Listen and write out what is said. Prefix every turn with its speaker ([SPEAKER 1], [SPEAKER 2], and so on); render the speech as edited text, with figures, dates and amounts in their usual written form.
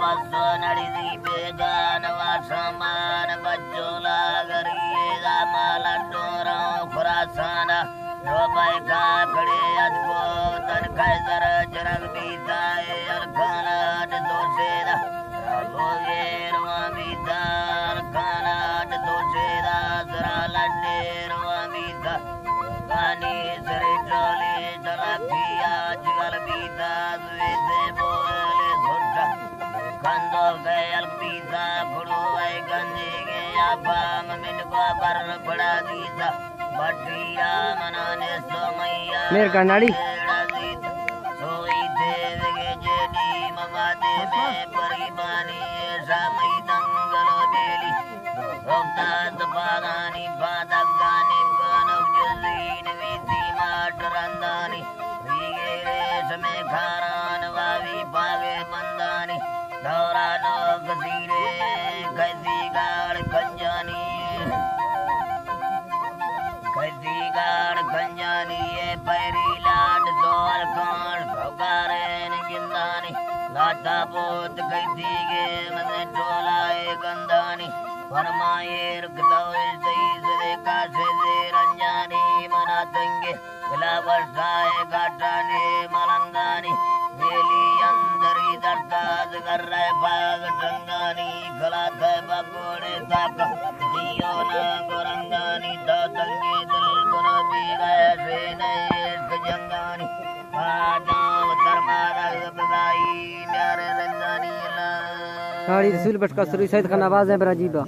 [SPEAKER 1] मस्तो नड़ी बेगान वासमान बच्चोला गरीदा माला टोरा खुरासाना रोबाई का खड़े अजको तन कैसर जरग बीताए अलखाना दोसेदा लोगे रुआ बीता अलखाना दोसेदा जरा लड्डे रुआ बीता गानी सरे ट्रोली चलाकिया जगल बीता सुवेसे बोले सोटा कंदो गए अलपीता खुड़ो आई गंजे के आपा ममिन को पर पड़ा दीता बटिया मनाने सोमैया
[SPEAKER 2] मेर कर्नाड़ी
[SPEAKER 1] सोई देव के जेडी ममादे में परिबानी सामई दंगलो बेली सोक्तात पागानी पादगानी गनव जलीन वीती माटरंदानी वीगे समय खारान वावी पावे बंदानी दौरा लोक सीरे कैसी गाड़ कंजानी गाड़ गंजानी ये पैरी लाड दोल कान भगारेन गिंदानी लाता बोत कैदी के मने टोलाए गंदानी फरमाए रुकदौल सईद दे कासे दे रंजानी मना तंगे गला बरसाए गाटाने मलंगानी वेली अंदरी दरताज कर रहे भाग टंगानी गला थे बकोड़े ताक दियो ना गोरंगानी दा तंगे दिल गुनो भी गए से नए जंगानी आजाव तरमादा बदाई प्यारे रंजानी ला
[SPEAKER 2] साड़ी रसूल बटका सरी सैयद खान आवाज है बराजीबा